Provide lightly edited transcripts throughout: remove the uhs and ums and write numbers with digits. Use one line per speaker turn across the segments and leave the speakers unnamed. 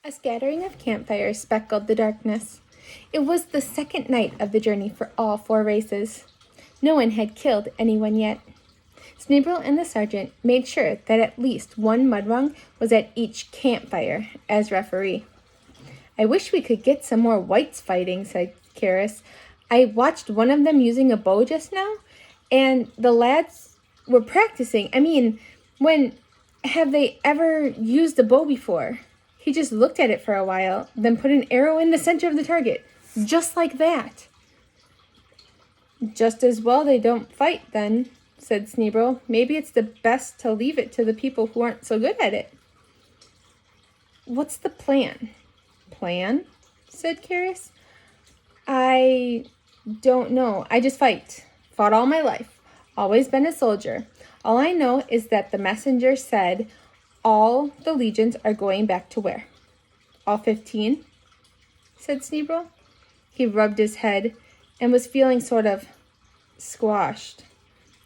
A scattering of campfires speckled the darkness. It was the second night of the journey for all 4 races. No one had killed anyone yet. Sneeble and the sergeant made sure that at least one Mudrung was at each campfire as referee. "I wish we could get some more whites fighting," said Karis. "I watched one of them using a bow just now, and the lads were practicing. When have they ever used a bow before? He just looked at it for a while, then put an arrow in the center of the target, just like that." "Just as well they don't fight, then," said Sneebro. "Maybe it's the best to leave it to the people who aren't so good at it." "What's the plan?" "Plan?" said Karis. "I don't know. I just fight. Fought all my life. Always been a soldier. All I know is that the messenger said all the legions are going back to where?" "All 15? said Sneebro. He rubbed his head and was feeling sort of squashed.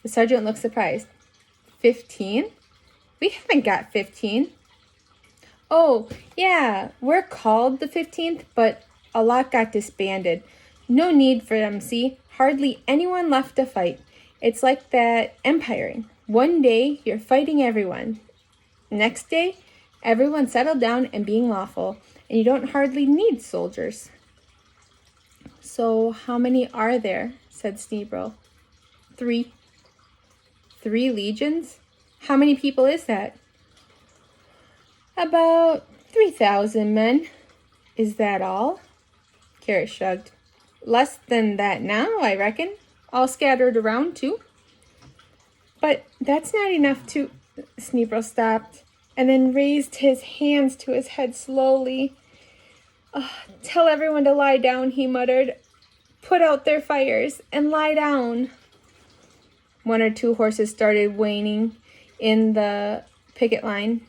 The sergeant looked surprised. 15? We haven't got 15. "Oh, yeah, we're called the 15th, but a lot got disbanded. No need for them, see? Hardly anyone left to fight. It's like that empiring. One day, you're fighting everyone. Next day, everyone settled down and being lawful, and you don't hardly need soldiers." "So how many are there?" said Sneebro. 3. 3 legions? How many people is that?" "About 3,000 men." "Is that all?" Karis shrugged. "Less than that now, I reckon. All scattered around, too." "But that's not enough to—" Sneebro stopped and then raised his hands to his head slowly. "Tell everyone to lie down," he muttered. "Put out their fires and lie down." 1 or 2 horses started whining in the picket line.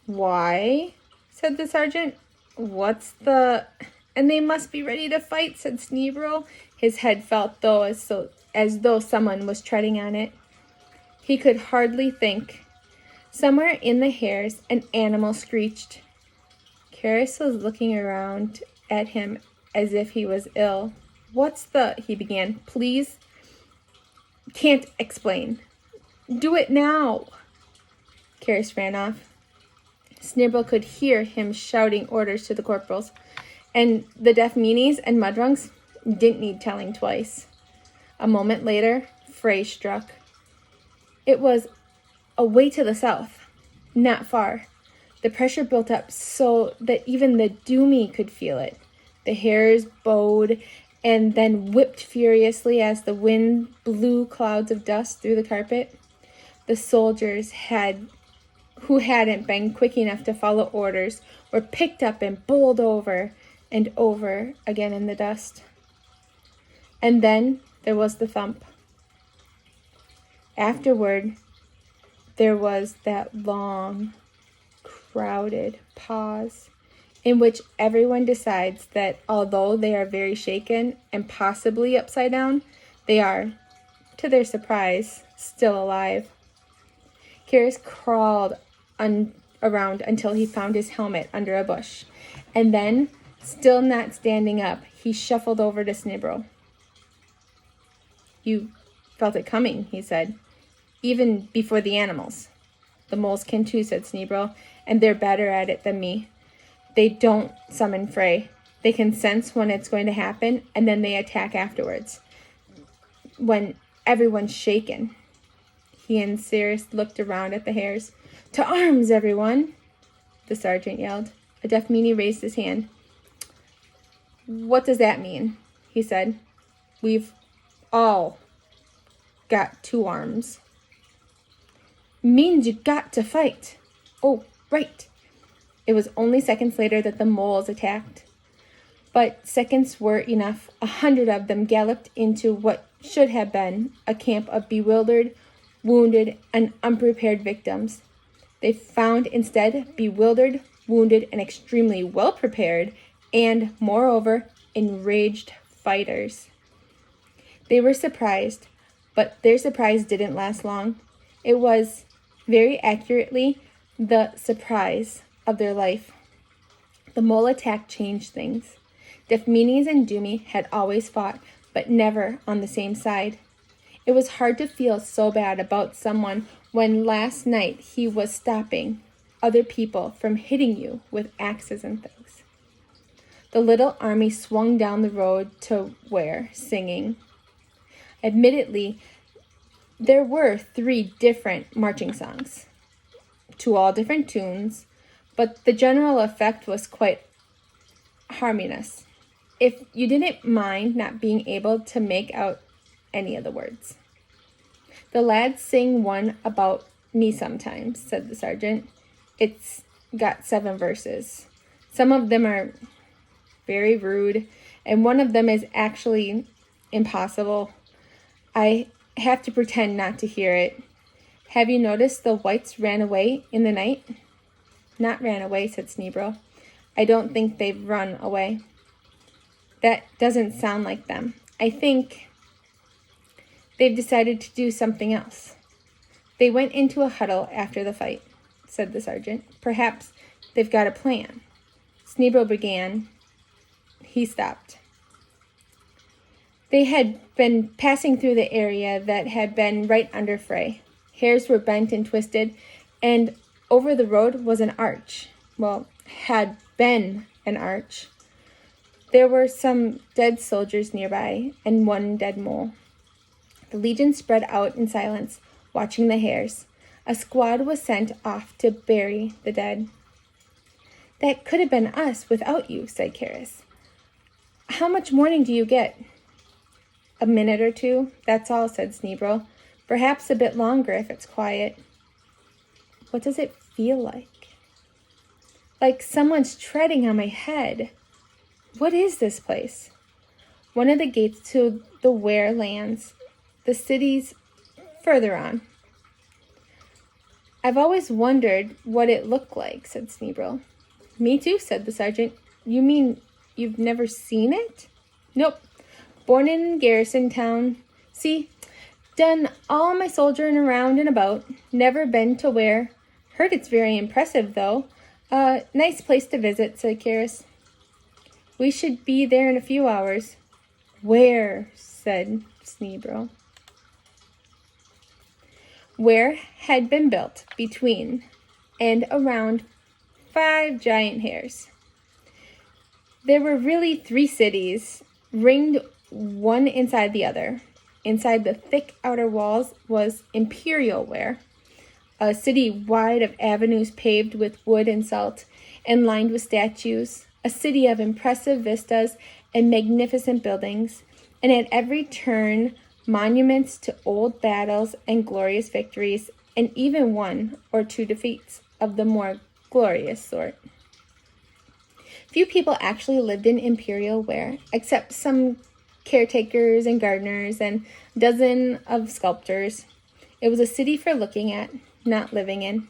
"Why?" said the sergeant. "What's the—" "And they must be ready to fight," said Sneebro. His head felt as though someone was treading on it. He could hardly think. Somewhere in the hares, an animal screeched. Karis was looking around at him as if he was ill. "What's the—" he began. "Please." "Can't explain." "Do it now." Karis ran off. Sneebro could hear him shouting orders to the corporals, and the deaf meanies and mudrungs didn't need telling twice. A moment later, Frey struck. It was away to the south, not far. The pressure built up so that even the Doomy could feel it. The hares bowed and then whipped furiously as the wind blew clouds of dust through the carpet. The soldiers who hadn't been quick enough to follow orders were picked up and bowled over and over again in the dust. And then there was the thump. Afterward, there was that long, crowded pause in which everyone decides that although they are very shaken and possibly upside down, they are, to their surprise, still alive. Karis crawled around until he found his helmet under a bush, and then, still not standing up, he shuffled over to Sneebro. "You felt it coming," he said, "even before the animals." "The moles can too," said Sneebro, "and they're better at it than me. They don't summon Frey. They can sense when it's going to happen, and then they attack afterwards. When everyone's shaken." He and Cirrus looked around at the hares. "To arms, everyone!" the sergeant yelled. A deaf meanie raised his hand. "What does that mean?" he said. "We've all got 2 arms." "Means you got to fight." "Oh, right." It was only seconds later that the moles attacked. But seconds were enough. 100 of them galloped into what should have been a camp of bewildered, wounded, and unprepared victims. They found instead bewildered, wounded, and extremely well-prepared, and, moreover, enraged fighters. They were surprised, but their surprise didn't last long. It was, very accurately, the surprise of their life. The mole attack changed things. Dafmenes and Dumi had always fought, but never on the same side. It was hard to feel so bad about someone when last night he was stopping other people from hitting you with axes and things. The little army swung down the road to Ware, singing. Admittedly, there were 3 different marching songs, to all different tunes, but the general effect was quite harmonious, if you didn't mind not being able to make out any of the words. The lads sing one about me sometimes, said the sergeant. It's got 7 verses. Some of them are very rude, and one of them is actually impossible. I have to pretend not to hear it. Have you noticed the whites ran away in the night? Not ran away, said Sneebro. I don't think they've run away. That doesn't sound like them. I think they've decided to do something else. They went into a huddle after the fight, said the sergeant. Perhaps they've got a plan. Sneebro began. He stopped. They had been passing through the area that had been right under fray. Hairs were bent and twisted, and over the road was an arch. Well, had been an arch. There were some dead soldiers nearby, and one dead mole. The Legion spread out in silence, watching the hairs. A squad was sent off to bury the dead. That could have been us without you, said Karis. How much mourning do you get? A minute or 2, that's all, said Sneebro. Perhaps a bit longer if it's quiet. What does it feel like? Like someone's treading on my head. What is this place? One of the gates to the Ware lands. The city's further on. I've always wondered what it looked like, said Sneebro. Me too, said the sergeant. You mean you've never seen it? Nope. Born in Garrison Town. See, done all my soldiering around and about. Never been to Ware. Heard it's very impressive, though. Nice place to visit, said Karis. We should be there in a few hours. Where? Said Sneebro. Ware had been built between and around 5 giant hairs. There were really 3 cities, ringed one inside the other. Inside the thick outer walls was Imperial Ware, a city wide of avenues paved with wood and salt and lined with statues, a city of impressive vistas and magnificent buildings, and at every turn monuments to old battles and glorious victories, and even 1 or 2 defeats of the more glorious sort. Few people actually lived in Imperial Ware, except some caretakers and gardeners and a dozen of sculptors. It was a city for looking at, not living in.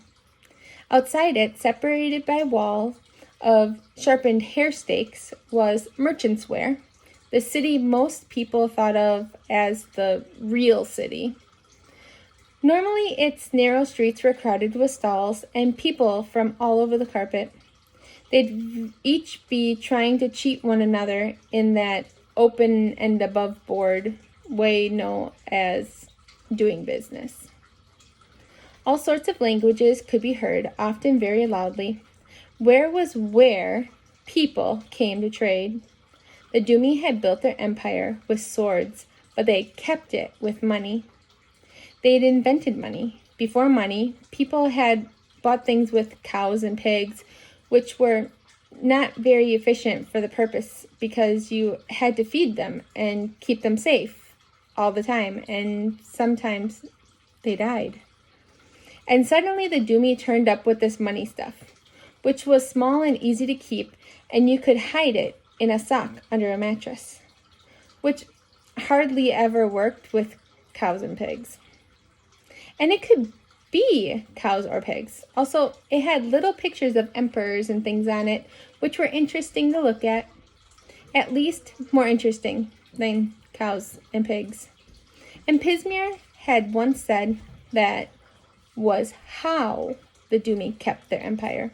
Outside it, separated by a wall of sharpened hair stakes, was Merchants' Ware, the city most people thought of as the real city. Normally, its narrow streets were crowded with stalls and people from all over the carpet. They'd each be trying to cheat one another in that open and above board way known as doing business. All sorts of languages could be heard, often very loudly. Ware was where people came to trade. The Dumi had built their empire with swords, but they kept it with money. They had invented money. Before money, people had bought things with cows and pigs, which were not very efficient for the purpose because you had to feed them and keep them safe all the time, and sometimes they died. And suddenly the Dumi turned up with this money stuff, which was small and easy to keep, and you could hide it in a sock under a mattress, which hardly ever worked with cows and pigs. And it could be cows or pigs. Also, it had little pictures of emperors and things on it, which were interesting to look at least more interesting than cows and pigs. And Pismir had once said that was how the Dumi kept their empire.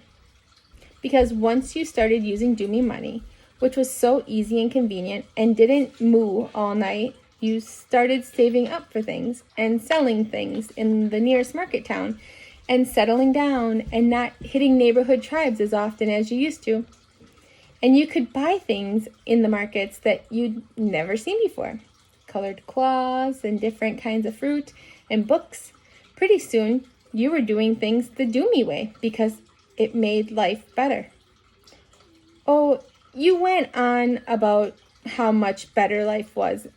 Because once you started using Dumi money, which was so easy and convenient and didn't moo all night, you started saving up for things and selling things in the nearest market town and settling down and not hitting neighborhood tribes as often as you used to. And you could buy things in the markets that you'd never seen before. Colored cloths and different kinds of fruit and books. Pretty soon, you were doing things the Dumi way because it made life better. Oh, you went on about how much better life was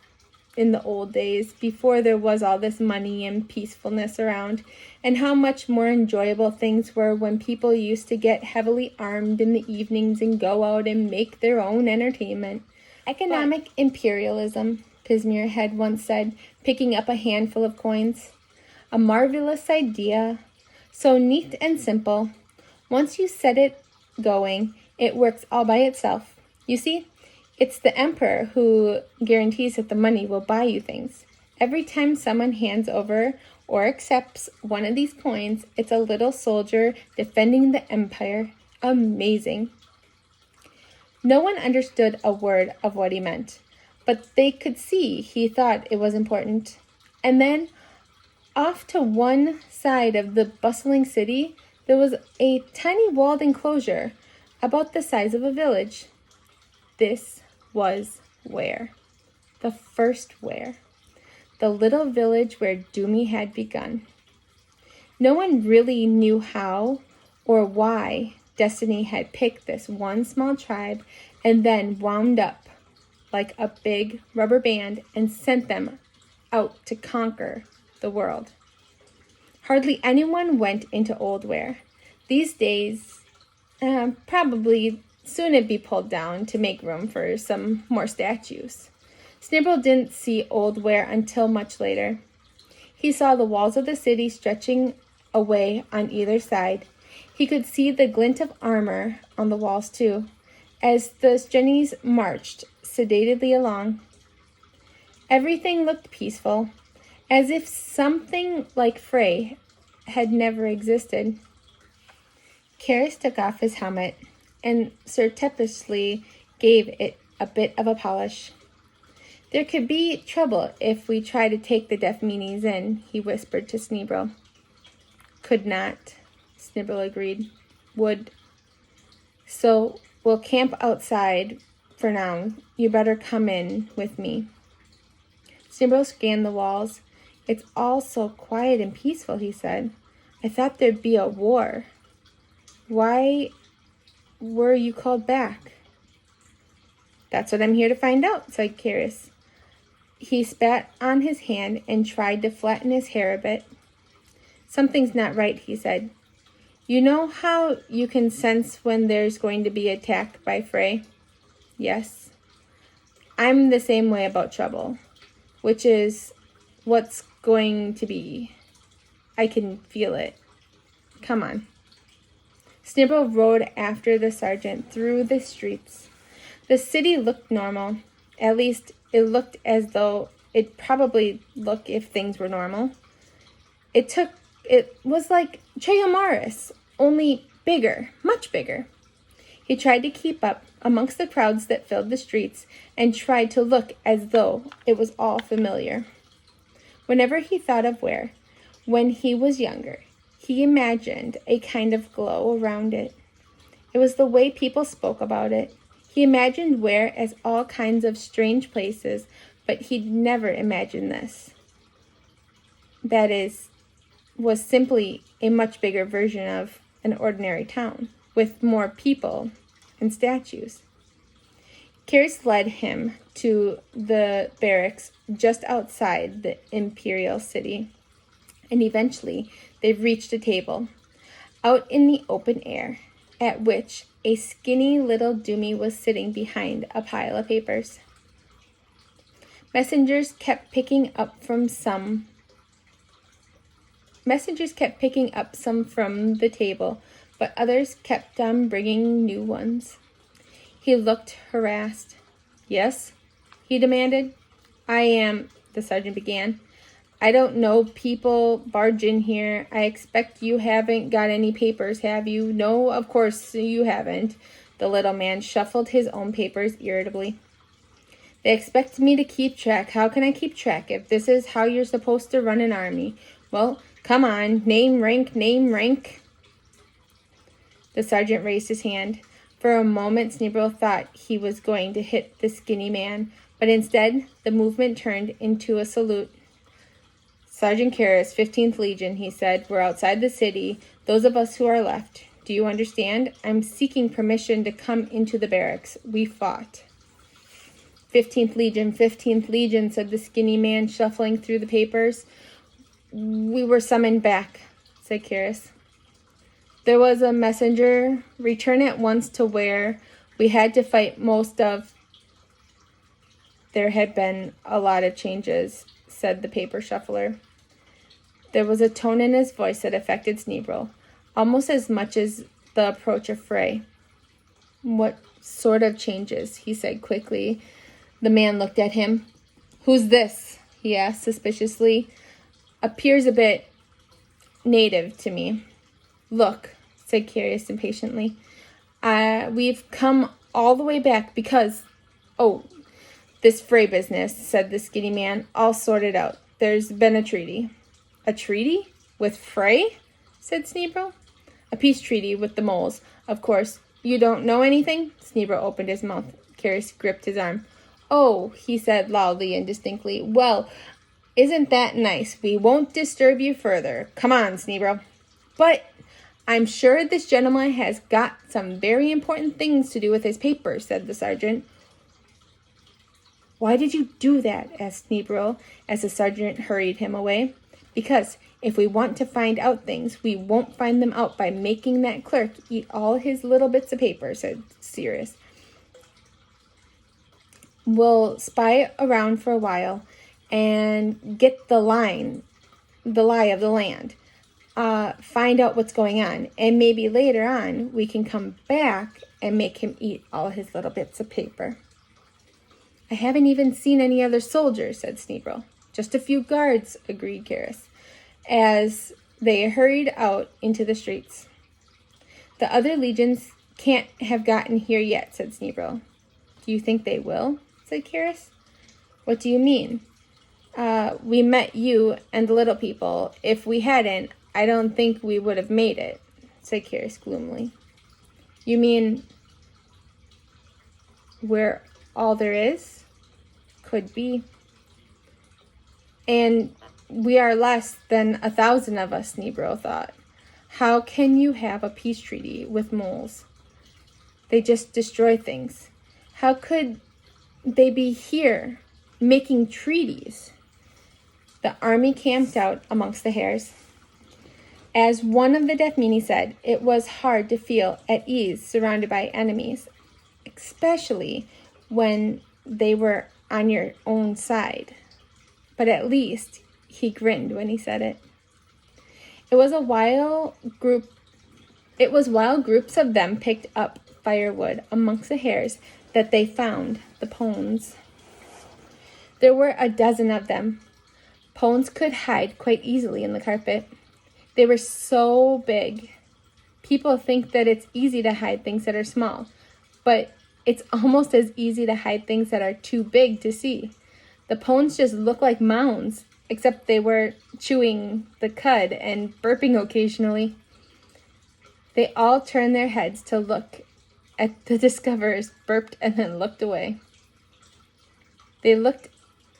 in the old days before there was all this money and peacefulness around, and how much more enjoyable things were when people used to get heavily armed in the evenings and go out and make their own entertainment. Economic imperialism, Pismir had once said, picking up a handful of coins. A marvelous idea, so neat and simple. Once you set it going, it works all by itself. You see, it's the emperor who guarantees that the money will buy you things. Every time someone hands over or accepts one of these coins, it's a little soldier defending the empire. Amazing. No one understood a word of what he meant, but they could see he thought it was important. And then, off to one side of the bustling city, there was a tiny walled enclosure about the size of a village. This was Ware, the first Ware, the little village where Dumi had begun. No one really knew how or why Destiny had picked this one small tribe and then wound up like a big rubber band and sent them out to conquer the world. Hardly anyone went into Old Ware. These days, probably soon it'd be pulled down to make room for some more statues. Snibble didn't see Old Ware until much later. He saw the walls of the city stretching away on either side. He could see the glint of armor on the walls too, as the Jennies marched sedately along. Everything looked peaceful, as if something like Frey had never existed. Karis took off his helmet and surreptitiously gave it a bit of a polish. There could be trouble if we try to take the deaf meanies in, he whispered to Sneebro. Could not, Snibble agreed. Would. So we'll camp outside for now. You better come in with me. Snibble scanned the walls. It's all so quiet and peaceful, he said. I thought there'd be a war. Why were you called back? That's what I'm here to find out, said Karis. He spat on his hand and tried to flatten his hair a bit. Something's not right, he said. You know how you can sense when there's going to be attack by Frey? Yes. I'm the same way about trouble, which is what's going to be. I can feel it. Come on. Snibble rode after the sergeant through the streets. The city looked normal. At least it looked as though it'd probably look if things were normal. It was like Cheomaris, only bigger, much bigger. He tried to keep up amongst the crowds that filled the streets and tried to look as though it was all familiar. Whenever he thought of Ware, when he was younger, he imagined a kind of glow around it. It was the way people spoke about it. He imagined Ware as all kinds of strange places, but he'd never imagined this. That is, was simply a much bigger version of an ordinary town, with more people and statues. Karis led him to the barracks just outside the imperial city, and eventually they reached a table out in the open air, at which a skinny little Dumi was sitting behind a pile of papers. Messengers kept picking up some from the table, but others kept on bringing new ones. He looked harassed. Yes? He demanded. The sergeant began. I don't know people barge in here. I expect you haven't got any papers, have you? No, of course you haven't. The little man shuffled his own papers irritably. They expect me to keep track. How can I keep track if this is how you're supposed to run an army? Well, come on, name, rank, name, rank. The sergeant raised his hand. For a moment, Sneebro thought he was going to hit the skinny man, but instead, the movement turned into a salute. Sergeant Karras, 15th Legion, he said. We're outside the city, those of us who are left. Do you understand? I'm seeking permission to come into the barracks. We fought. 15th Legion, said the skinny man, shuffling through the papers. We were summoned back, said Karras. There was a messenger. Return at once to where we had to fight most of. There had been a lot of changes, said the paper shuffler. There was a tone in his voice that affected Sneebro, almost as much as the approach of Frey. What sort of changes? He said quickly. The man looked at him. Who's this? He asked suspiciously. Appears a bit native to me. Look, said Karras impatiently. We've come all the way back because... Oh, this Frey business, said the skinny man. All sorted out. There's been a treaty. A treaty? With Frey? Said Sneebro. A peace treaty with the moles. Of course. You don't know anything? Sneebro opened his mouth. Karras gripped his arm. Oh, he said loudly and distinctly. Well, isn't that nice? We won't disturb you further. Come on, Sneebro. But I'm sure this gentleman has got some very important things to do with his papers, said the sergeant. Why did you do that? Asked Sneebro as the sergeant hurried him away. Because if we want to find out things, we won't find them out by making that clerk eat all his little bits of paper, said Sirius. We'll spy around for a while and get the lie of the land. Find out what's going on. And maybe later on, we can come back and make him eat all his little bits of paper. I haven't even seen any other soldiers, said Sneebro. Just a few guards, agreed Karras, as they hurried out into the streets. The other legions can't have gotten here yet, said Sneebro. Do you think they will? Said Karras. What do you mean? We met you and the little people. If we hadn't, I don't think we would have made it, said Karras gloomily. You mean we're all there is? Could be. And we are less than 1,000 of us, Sneebro thought. How can you have a peace treaty with moles? They just destroy things. How could they be here making treaties? The army camped out amongst the hares. As one of the Deathmeany said, it was hard to feel at ease surrounded by enemies, especially when they were on your own side. But at least he grinned when he said it. It was while groups of them picked up firewood amongst the hares that they found the Pones. There were a dozen of them. Pones could hide quite easily in the carpet. They were so big. People think that it's easy to hide things that are small, but it's almost as easy to hide things that are too big to see. The Pones just looked like mounds, except they were chewing the cud and burping occasionally. They all turned their heads to look at the discoverers, burped, and then looked away. They looked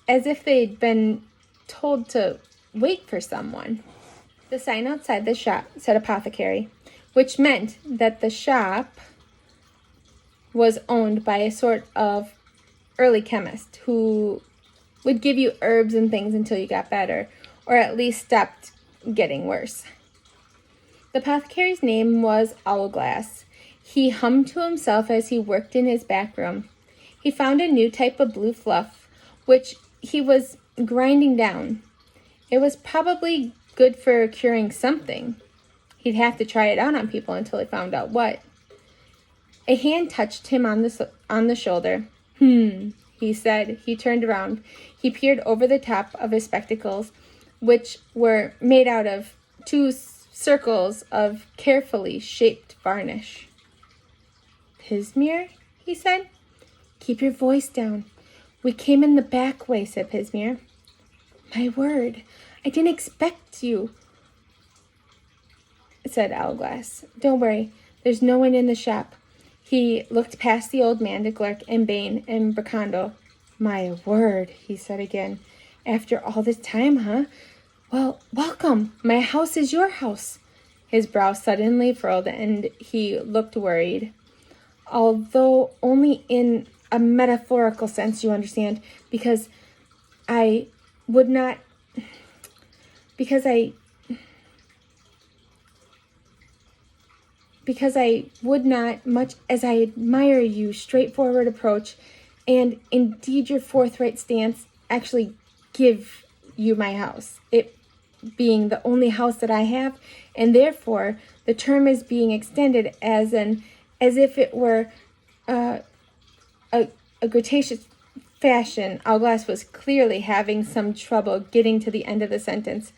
as if they'd been told to wait for someone. The sign outside the shop said apothecary, which meant that the shop was owned by a sort of early chemist who would give you herbs and things until you got better, or at least stopped getting worse. The apothecary's name was Owlglass. He hummed to himself as he worked in his back room. He found a new type of blue fluff, which he was grinding down. It was probably good for curing something. He'd have to try it out on people until he found out what. A hand touched him on the shoulder. He said. He turned around. He peered over the top of his spectacles. which were made out of two circles of carefully shaped varnish. Pismir, he said. Keep your voice down. We came in the back way, said Pismir. My word, I didn't expect you, said Owlglass. Don't worry, there's no one in the shop. He looked past the old man to Glerk and Bane and Bracando. My word, he said again. After all this time, huh? Well, welcome. My house is your house. His brow suddenly furrowed and he looked worried. Although only in a metaphorical sense, you understand, because I would not much as I admire your straightforward approach and indeed your forthright stance actually give you my house, it being the only house that I have, and therefore the term is being extended as if it were a gratuitous fashion. Owlglass was clearly having some trouble getting to the end of the sentence.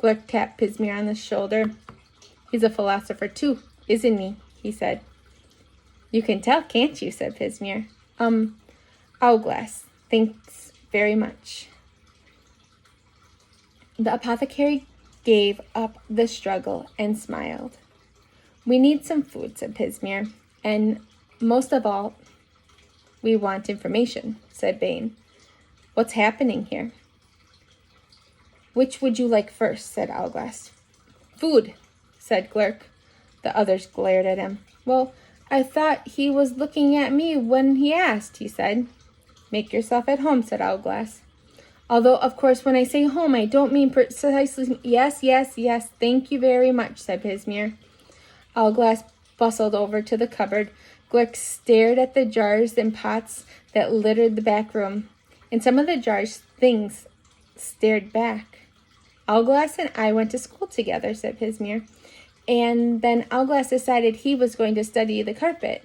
Glerk tapped Pismir on the shoulder. He's a philosopher too, isn't he said. You can tell, can't you, said Pismir. Owlglass, thanks very much. The apothecary gave up the struggle and smiled. We need some food, said Pismir, and most of all, we want information, said Bane. What's happening here? Which would you like first, said Owlglass. Food, said Glerk. The others glared at him. Well, I thought he was looking at me when he asked, he said. Make yourself at home, said Owlglass. Although, of course, when I say home, I don't mean precisely... Yes, thank you very much, said Pismir. Owlglass bustled over to the cupboard. Glerk stared at the jars and pots that littered the back room. In some of the jars, things stared back. Owlglass and I went to school together, said Pismir. And then Owlglass decided he was going to study the carpet,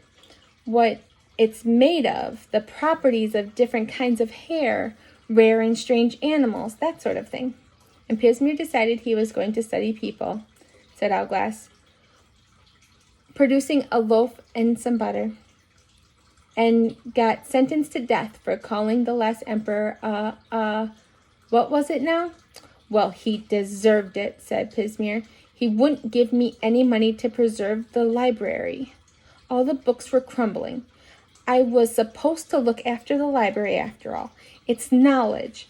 what it's made of, the properties of different kinds of hair, rare and strange animals, that sort of thing. And Pismir decided he was going to study people, said Owlglass, producing a loaf and some butter, and got sentenced to death for calling the last emperor what was it now? Well, he deserved it, said Pismir. He wouldn't give me any money to preserve the library. All the books were crumbling. I was supposed to look after the library after all. It's knowledge.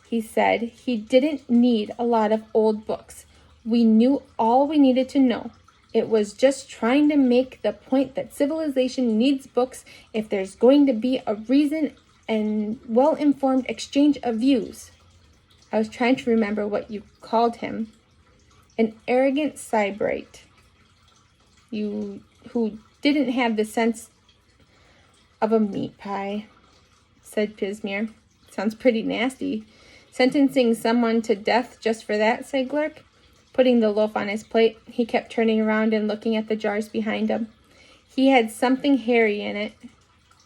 He said he didn't need a lot of old books. We knew all we needed to know. It was just trying to make the point that civilization needs books if there's going to be a reason and well-informed exchange of views. I was trying to remember what you called him. An arrogant sybarite. Who didn't have the sense of a meat pie, said Pismir. Sounds pretty nasty. Sentencing someone to death just for that, said Glerk. Putting the loaf on his plate, he kept turning around and looking at the jars behind him. He had something hairy in it.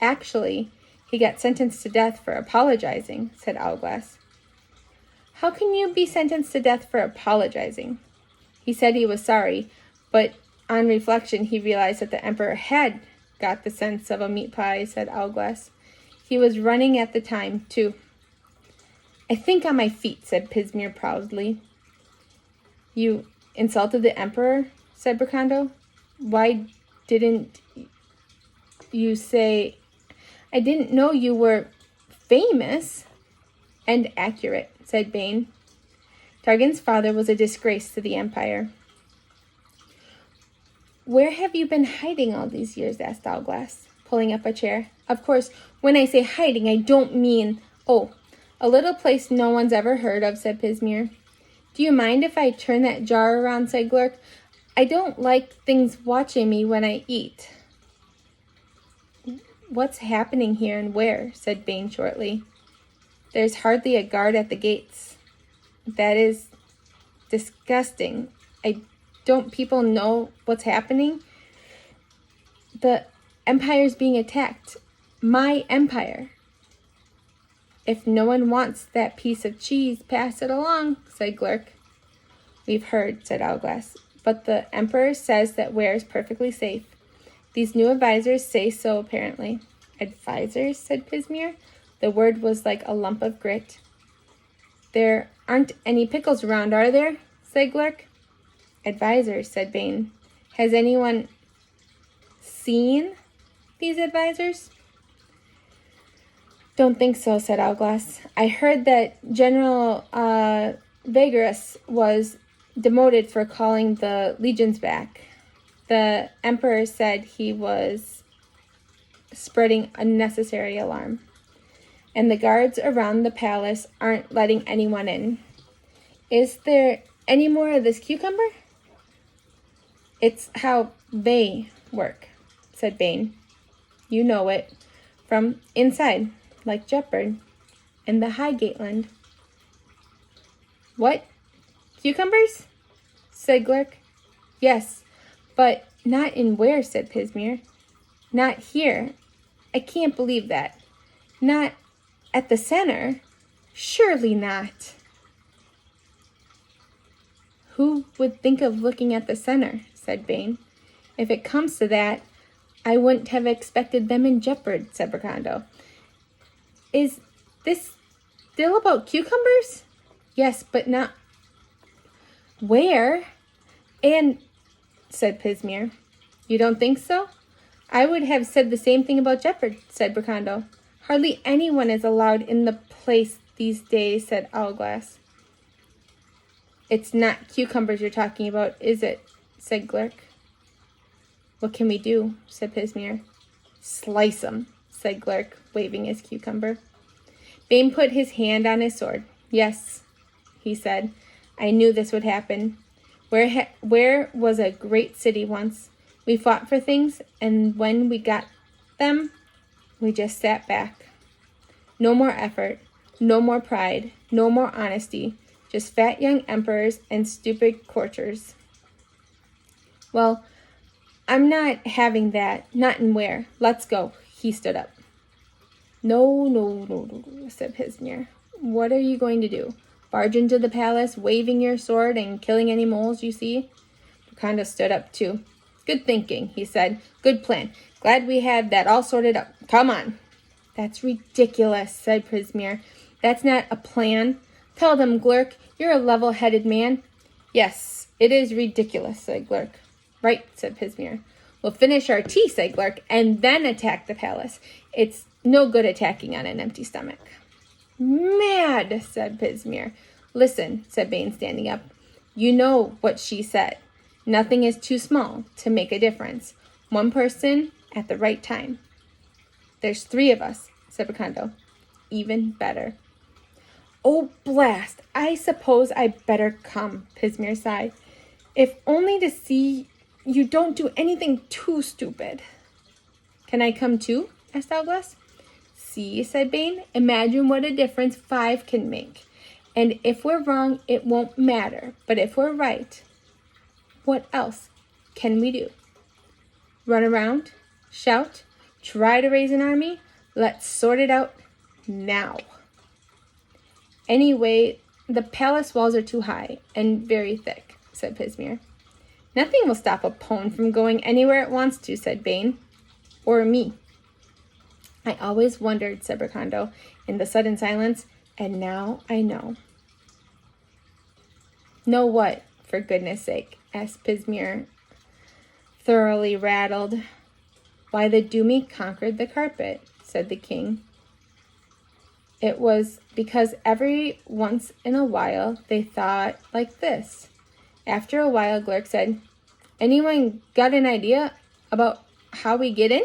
Actually, he got sentenced to death for apologizing, said Owlglass. How can you be sentenced to death for apologizing? He said he was sorry, but on reflection he realized that the Emperor had got the sense of a meat pie, said Owlglass. He was running at the time, too. I think on my feet, said Pismir proudly. You insulted the Emperor, said Bracando. Why didn't you say... I didn't know you were famous and accurate, said Bane. Targan's father was a disgrace to the Empire. Where have you been hiding all these years, asked Owlglass, pulling up a chair. Of course, when I say hiding, I don't mean... Oh, a little place no one's ever heard of, said Pismir. Do you mind if I turn that jar around, said Glerk? I don't like things watching me when I eat. What's happening here and where, said Bane shortly. There's hardly a guard at the gates. That is disgusting. Don't people know what's happening? The Empire's being attacked. My empire. If no one wants that piece of cheese, pass it along, said Glurk. We've heard, said Owlglass, but the Emperor says that Ware is perfectly safe. These new advisors say so, apparently. Advisors, said Pismire. The word was like a lump of grit. There aren't any pickles around, are there? Said Glurk. Advisors, said Bane. Has anyone seen these advisors? Don't think so, said Owlglass. I heard that General Vagarus was demoted for calling the legions back. The Emperor said he was spreading unnecessary alarm. And the guards around the palace aren't letting anyone in. Is there any more of this cucumber? It's how they work, said Bane. You know it. From inside, like Jeopard, in the Highgateland. What? Cucumbers? Said Glurk. Yes, but not in Ware, said Pismire. Not here. I can't believe that. Not at the center. Surely not. Who would think of looking at the center, said Bane. If it comes to that, I wouldn't have expected them in Jeopard, said Bracondo. Is this still about cucumbers? Yes, but not Ware. And, said Pismire. You don't think so? I would have said the same thing about Jeopard, said Bracondo. Hardly anyone is allowed in the place these days, said Owlglass. It's not cucumbers you're talking about, is it? Said Glurk. What can we do? Said Pismire. Slice 'em, said Glurk, waving his cucumber. Bane put his hand on his sword. Yes, he said. I knew this would happen. Ware was a great city once. We fought for things, and when we got them, we just sat back. No more effort, no more pride, no more honesty, just fat young emperors and stupid courtiers. Well, I'm not having that, not in Ware. Let's go. He stood up. No, said Pismire. What are you going to do? Barge into the palace, waving your sword and killing any moles you see? Bracondo stood up too. Good thinking, he said. Good plan. Glad we had that all sorted out. Come on. That's ridiculous, said Pismire. That's not a plan. Tell them, Glurk. You're a level-headed man. Yes, it is ridiculous, said Glurk. Right, said Pismire. We'll finish our tea, said Glurk, and then attack the palace. It's no good attacking on an empty stomach. Mad, said Pismire. Listen, said Bane, standing up. You know what she said. Nothing is too small to make a difference. One person at the right time. There's 3 of us, said Bracondo. Even better. Oh, blast. I suppose I better come, Pismire sighed. If only to see you don't do anything too stupid. Can I come too? Asked Owlglass. See, said Bane. Imagine what a difference 5 can make. And if we're wrong, it won't matter. But if we're right, what else can we do? Run around? Shout? Try to raise an army? Let's sort it out now. Anyway, the palace walls are too high and very thick, said Pismire. Nothing will stop a pwn from going anywhere it wants to, said Bane. Or me. I always wondered, said Bracondo, in the sudden silence, and now I know. Know what, for goodness sake? Asked Pismire, thoroughly rattled. Why the Doomy conquered the carpet, said the king. It was because every once in a while they thought like this. After a while, Glurk said, Anyone got an idea about how we get in?